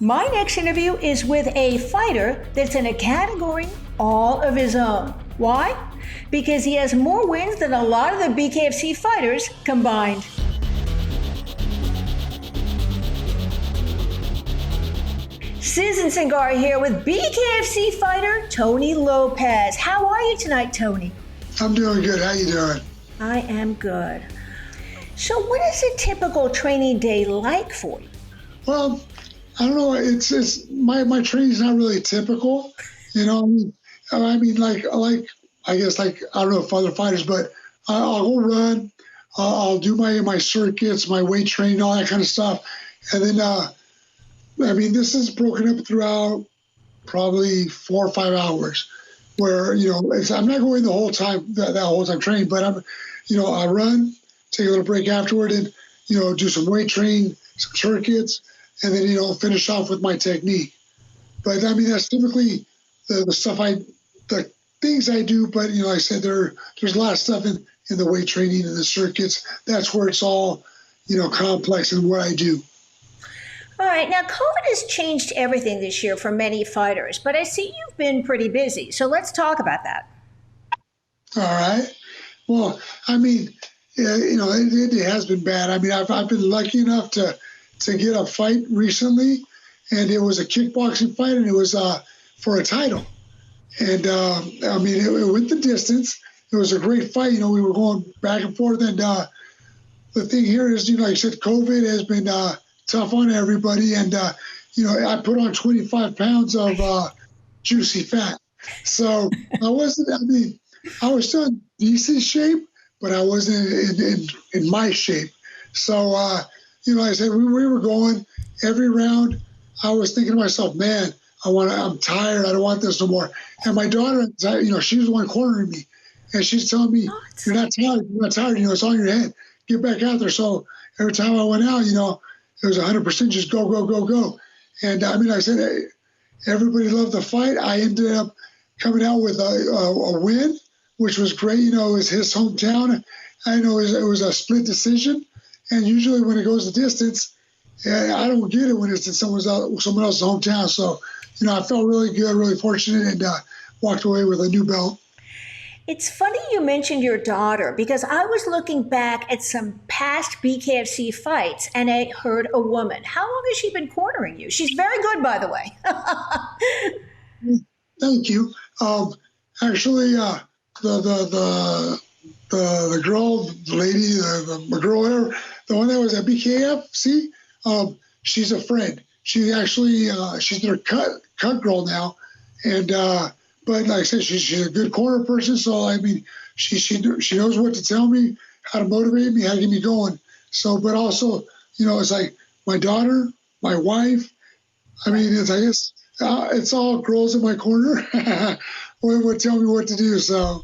My next interview is with a fighter that's in a category all of his own. Why? Because he has more wins than a lot of the BKFC fighters combined. Susan Cingari here with BKFC fighter Tony Lopez. How are you tonight, Tony? I'm doing good. How you doing? I am good. So what is a typical training day like for you? Well, I don't know. It's my training's not really typical. You know, I mean, I guess I don't know if other fighters, but I'll go run. I'll do my circuits, my weight training, all that kind of stuff, and then I mean, this is broken up throughout probably 4 or 5 hours, where I'm not going the whole time that whole time training, but I run, take a little break afterward, and do some weight training, some circuits, and then finish off with my technique. But I mean, that's typically the stuff the things I do. But like I said, there's a lot of stuff in the weight training and the circuits. That's where it's all complex in what I do. All right, now COVID has changed everything this year for many fighters, but I see you've been pretty busy. So let's talk about that. All right. Well, I mean, it has been bad. I mean, I've been lucky enough to get a fight recently, and it was a kickboxing fight, and it was for a title. And I mean, it went the distance. It was a great fight. We were going back and forth, and the thing here is, like I said, COVID has been tough on everybody, and I put on 25 pounds of juicy fat. So I was still in decent shape, but I wasn't in my shape. So like I said, we were going every round. I was thinking to myself, man, I'm tired. I don't want this no more. And my daughter, she was the one cornering me, and she's telling me, "You're not tired. You're not tired. It's on your head. Get back out there." So every time I went out, it was 100% just go, go, go, go. And I mean, I said, hey, everybody loved the fight. I ended up coming out with a win, which was great. It was his hometown. I know it was a split decision. And usually when it goes the distance, I don't get it when it's in someone else's hometown. So, I felt really good, really fortunate, and walked away with a new belt. It's funny you mentioned your daughter, because I was looking back at some past BKFC fights and I heard a woman. How long has she been cornering you? She's very good, by the way. Thank you. Actually, the girl, the lady, the girl, whatever, the one that was at BKFC, she's a friend. She actually, she's their cut girl now, and but like I said, she's a good corner person. So I mean, she knows what to tell me, how to motivate me, how to get me going. So, but also, it's like my daughter, my wife. I mean, it's all girls in my corner. would tell me what to do. So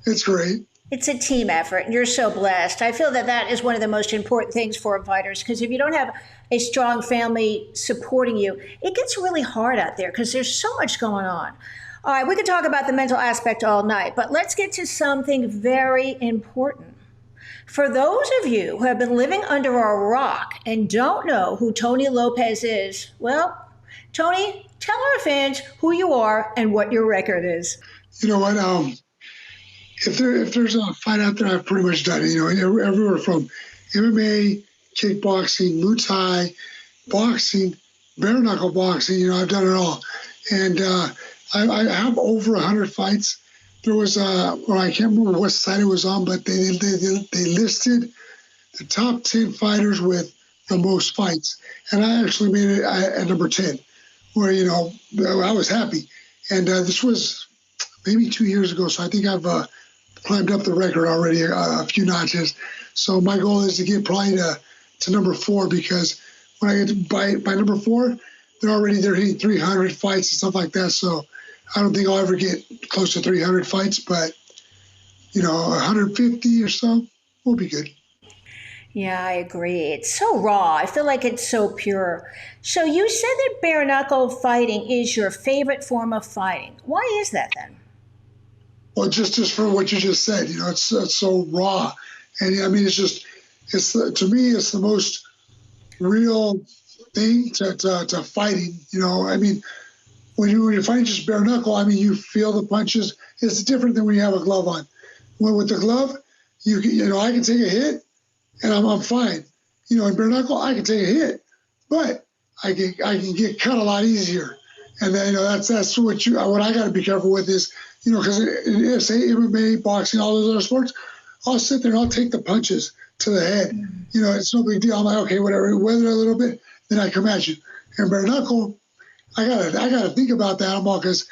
it's great. It's a team effort, and you're so blessed. I feel that is one of the most important things for fighters, because if you don't have a strong family supporting you, it gets really hard out there because there's so much going on. All right, we could talk about the mental aspect all night, but let's get to something very important. For those of you who have been living under a rock and don't know who Tony Lopez is, well, Tony, tell our fans who you are and what your record is. You know what? If there's a fight out there, I've pretty much done it. Everywhere from MMA, kickboxing, Muay Thai, boxing, bare-knuckle boxing. I've done it all, and I have over 100 fights. There was I can't remember what site it was on, but they listed the top 10 fighters with the most fights, and I actually made it at number 10, where I was happy. And this was maybe 2 years ago, so I think I've climbed up the record already a few notches. So my goal is to get probably to number 4, because when I get to by number 4, they're hitting 300 fights and stuff like that. So I don't think I'll ever get close to 300 fights, but 150 or so will be good. Yeah, I agree. It's so raw. I feel like it's so pure. So you said that bare-knuckle fighting is your favorite form of fighting. Why is that then? Well, just for what you just said, it's so raw, and I mean, to me, it's the most real thing to fighting. You know, I mean, when you're fighting just bare knuckle, I mean, you feel the punches. It's different than when you have a glove on. When with the glove, you know, I can take a hit and I'm fine. You know, in bare knuckle, I can take a hit, but I can get cut a lot easier. And then, you know, that's what I got to be careful with is, you know, because say MMA, boxing, all those other sports, I'll sit there and I'll take the punches to the head. You know, it's no big deal. I'm like, okay, whatever, weather a little bit, then I come at you. And bare knuckle, I gotta think about that more because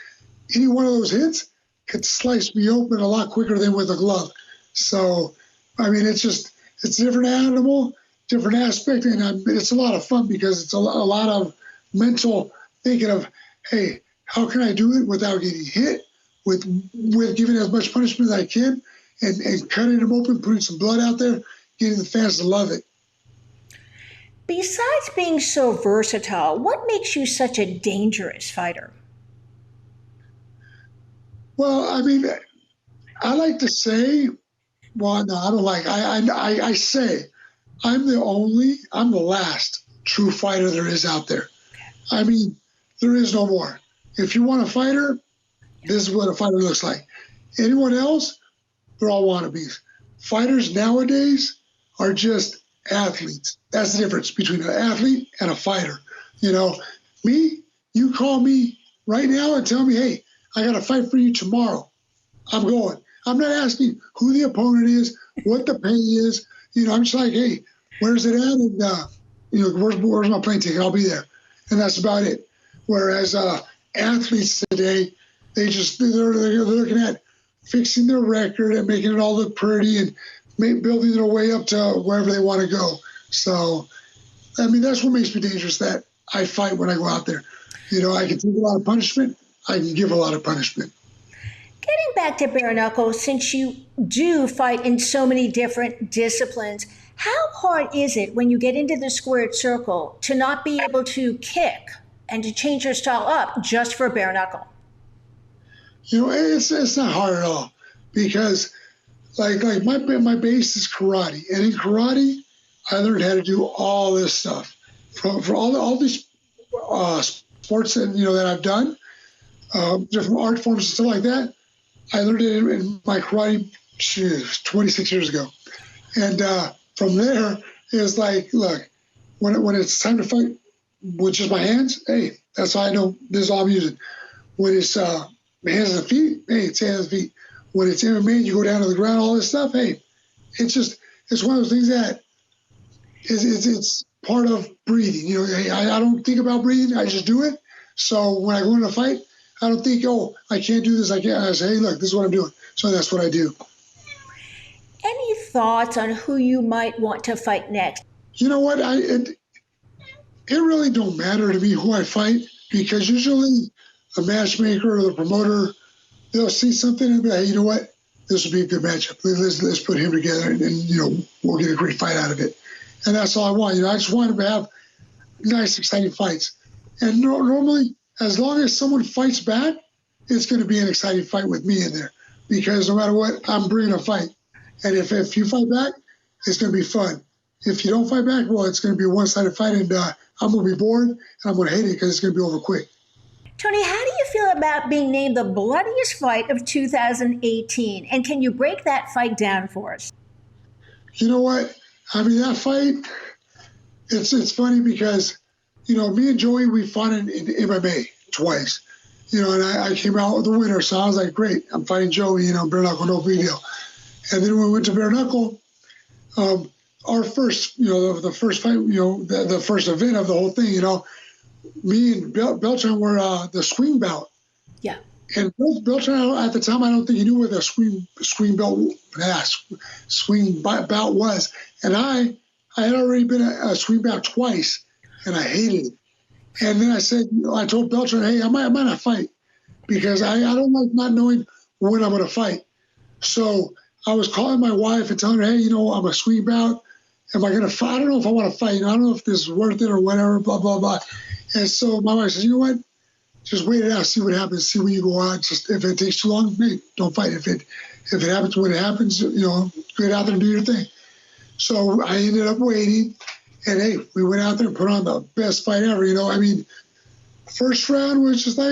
any one of those hits could slice me open a lot quicker than with a glove. So, I mean, it's a different animal, different aspect, and it's a lot of fun because it's a lot of mental thinking of, hey, how can I do it without getting hit, with giving as much punishment as I can, and cutting them open, putting some blood out there, getting the fans to love it. Besides being so versatile, what makes you such a dangerous fighter? Well, I mean, I like to say, well, no, I don't like, I say, I'm the last true fighter there is out there. I mean, there is no more. If you want a fighter, this is what a fighter looks like. Anyone else, they're all wannabes. Fighters nowadays are just athletes. That's the difference between an athlete and a fighter. You know, me, you call me right now and tell me, hey, I got to fight for you tomorrow. I'm going. I'm not asking who the opponent is, what the pay is. You know, I'm just like, hey, where's it at? And, you know, where's my plane ticket? I'll be there. And that's about it. Whereas athletes today, they're looking at fixing their record and making it all look pretty and building their way up to wherever they want to go. So, I mean, that's what makes me dangerous, that I fight when I go out there. You know, I can take a lot of punishment. I can give a lot of punishment. Getting back to bare knuckle, since you do fight in so many different disciplines, how hard is it when you get into the squared circle to not be able to kick and to change your style up just for bare knuckle? You know, it's not hard at all because, like my base is karate, and in karate, I learned how to do all this stuff for all these sports that that I've done, different art forms and stuff like that. I learned it in my karate 26 years ago, and from there it's like, look, when it's time to fight with just my hands, hey, that's how I know this is all I'm using. When it's hands and feet, hey, it's hands and feet. When it's MMA, you go down to the ground, all this stuff, hey, it's one of those things that it's part of breathing. You know, hey, I don't think about breathing, I just do it. So when I go into a fight, I don't think, oh, I can't do this, I can't. I say, hey, look, this is what I'm doing. So that's what I do. Any thoughts on who you might want to fight next? You know what? It really don't matter to me who I fight, because usually a matchmaker or the promoter, they'll see something and be like, hey, you know what? This would be a good matchup. Let's put him together and we'll get a great fight out of it. And that's all I want. I just want to have nice, exciting fights. And normally, as long as someone fights back, it's going to be an exciting fight with me in there, because no matter what, I'm bringing a fight. And if you fight back, it's going to be fun. If you don't fight back, well, it's going to be a one-sided fight, and I'm going to be bored, and I'm going to hate it because it's going to be over quick. Tony, how do you feel about being named the bloodiest fight of 2018? And can you break that fight down for us? You know what? I mean, that fight, it's funny because, me and Joey, we fought in MMA twice, and I came out with the winner. So I was like, great, I'm fighting Joey, bare-knuckle, no big deal. And then when we went to bare-knuckle, our first, the first fight, the first event of the whole thing, me and Beltran were the swing bout. Yeah. And Beltran, at the time, I don't think he knew what a swing bout was. And I had already been a swing bout twice, and I hated it. And then I told Beltran, hey, I might not fight, because I don't like not knowing when I'm going to fight. So I was calling my wife and telling her, hey, I'm a swing bout. Am I going to fight? I don't know if I want to fight. I don't know if this is worth it or whatever, blah, blah, blah. And so my wife says, you know what? Just wait it out, see what happens, see when you go out. Just if it takes too long, hey, don't fight. If it happens when it happens, get out there and do your thing. So I ended up waiting, And hey, we went out there and put on the best fight ever. I mean, first round was just like,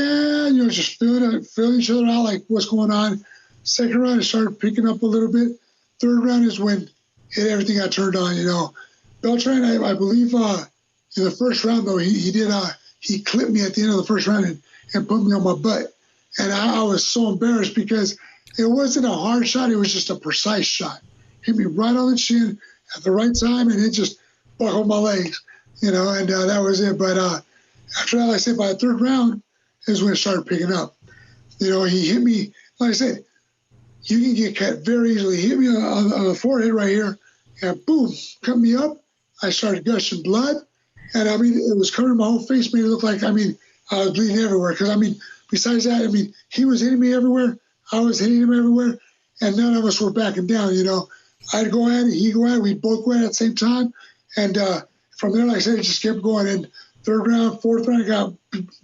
just feeling each other out, like what's going on. Second round, it started picking up a little bit. Third round is when everything got turned on. Beltran, I believe, in the first round though, he clipped me at the end of the first round and put me on my butt, and I was so embarrassed because it wasn't a hard shot; it was just a precise shot. Hit me right on the chin at the right time, and it just buckled my legs, and that was it. But after that, like I said, by the third round is when it started picking up. He hit me, like I said, you can get cut very easily. He hit me on the forehead right here, and boom, cut me up. I started gushing blood, and I mean, it was covering my whole face, made it look like, I was bleeding everywhere. Because, besides that, he was hitting me everywhere, I was hitting him everywhere, and none of us were backing down, I'd go at it, he'd go at it, we'd both go at it at the same time, and from there, like I said, it just kept going. And third round, fourth round, it got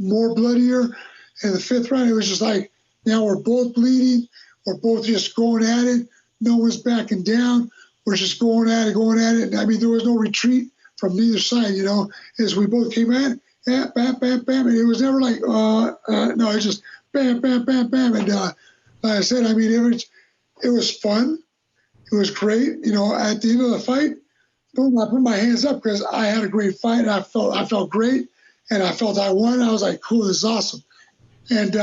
more bloodier, and the fifth round, it was just like, now we're both bleeding, we're both just going at it, no one's backing down, we're just going at it, and there was no retreat from neither side, as we both came at it, bam, bam, bam, bam, and it was never like, no, it just bam, bam, bam, bam, and like I said, it was fun, it was great, at the end of the fight, boom, I put my hands up because I had a great fight, and I felt great, and I felt I won. I was like, cool, this is awesome, and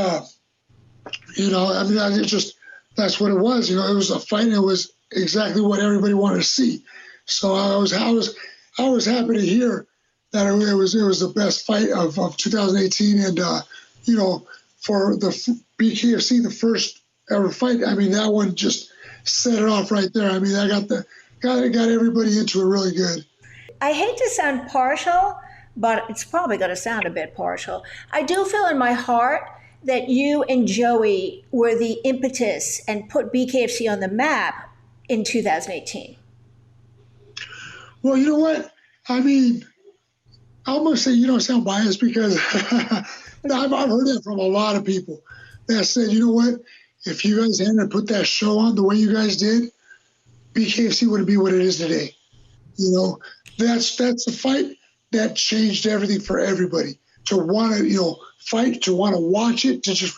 that's what it was. It was a fight, and it was exactly what everybody wanted to see. So I was happy to hear that it was the best fight of 2018, and for the BKFC, the first ever fight. That one just set it off right there. That got everybody into it really good. I hate to sound partial, but it's probably going to sound a bit partial. I do feel in my heart that you and Joey were the impetus and put BKFC on the map in 2018. Well, you know what? I'm going to say you don't sound biased because I've heard that from a lot of people that said, you know what? If you guys hadn't put that show on the way you guys did, BKFC wouldn't be what it is today. That's the fight that changed everything for everybody. To want to, fight, to want to watch it, to just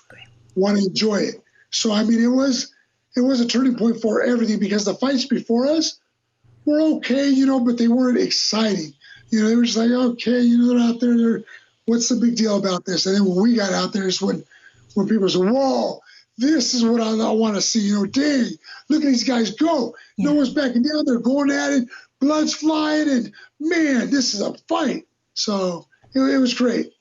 want to enjoy it. So, it was a turning point for everything because the fights before us were okay, but they weren't exciting. They were just like, okay, they're out there. What's the big deal about this? And then when we got out there is when people said, whoa, this is what I want to see. Dang, look at these guys go. No one's backing down. They're going at it. Blood's flying. And, man, this is a fight. So it was great.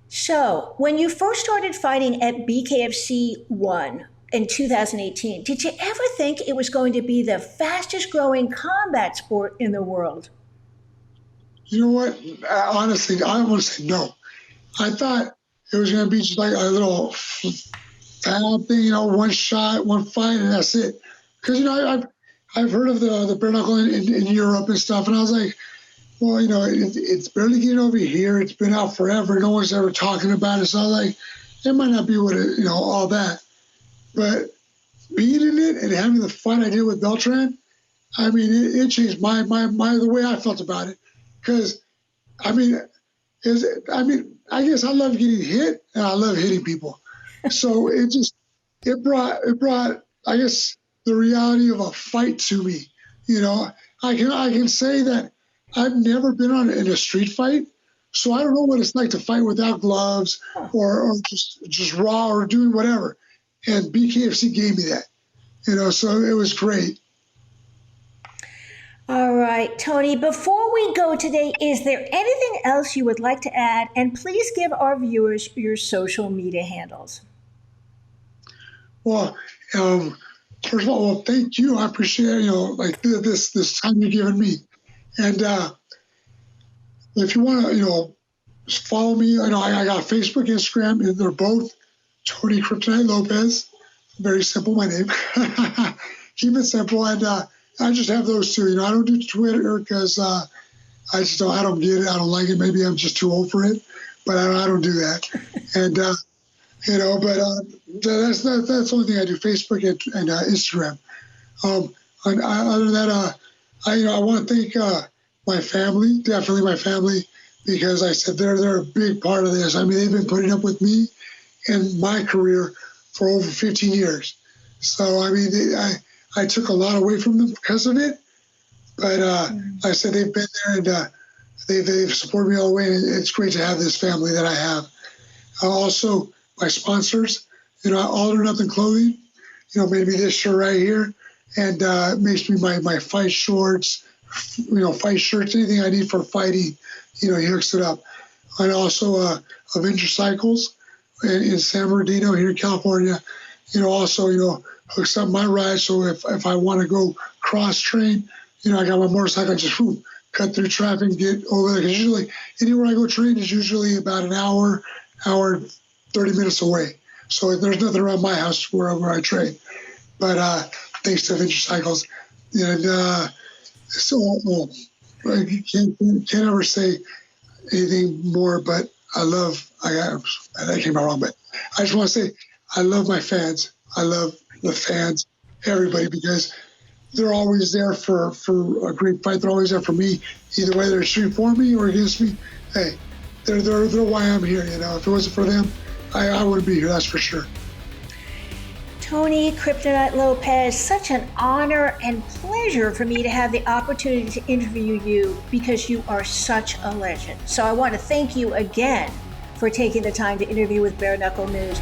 So when you first started fighting at BKFC 1 in 2018, did you ever think it was going to be the fastest growing combat sport in the world? You know what? Honestly, I want to say no. I thought it was going to be just like a little foul thing, one shot, one fight, and that's it. Because, I've heard of the bare-knuckle in Europe and stuff, and I was like, well, it's barely getting over here. It's been out forever. No one's ever talking about it. So I was like, it might not be what it, all that. But being in it and having the fun I did with Beltran, it changed the way I felt about it. Because, I guess I love getting hit and I love hitting people. So it brought, I guess, the reality of a fight to me. I can say that I've never been in a street fight, so I don't know what it's like to fight without gloves or just raw or doing whatever. And BKFC gave me that, so it was great. All right, Tony, before we go today, is there anything else you would like to add? And please give our viewers your social media handles. Well, first of all, thank you. I appreciate, this time you're giving me. And if you want to, follow me, I got Facebook, Instagram, and they're both Tony Kryptonite Lopez. Very simple, my name. Keep it simple. And I just have those two. I don't do Twitter because I don't get it. I don't like it. Maybe I'm just too old for it, but I don't do that. And, that's the only thing I do, Facebook and Instagram. And other than that, I want to thank my family, definitely my family, because I said they're a big part of this. I mean, they've been putting up with me and my career for over 15 years. So, I mean, I took a lot away from them because of it. But I said they've been there and they've supported me all the way. And it's great to have this family that I have. Also, my sponsors, All or Nothing Clothing, made me this shirt right here. And makes me my fight shorts, fight shirts, anything I need for fighting, he hooks it up. And also Avenger Cycles in San Bernardino here in California, also, hooks up my ride. So if I want to go cross train, I got my motorcycle, just cut through traffic, get over there. Because usually anywhere I go train is usually about an hour, 30 minutes away. So there's nothing around my house where I train. But thanks to Avenger Cycles. And I can't ever say anything more, but that came out wrong, but I just want to say I love my fans. I love the fans, everybody, because they're always there for a great fight. They're always there for me, either way they're shooting for me or against me. Hey, they're why I'm here. If it wasn't for them, I wouldn't be here. That's for sure. Tony Kryptonite Lopez, such an honor and pleasure for me to have the opportunity to interview you because you are such a legend. So I want to thank you again for taking the time to interview with Bare-Knuckle News.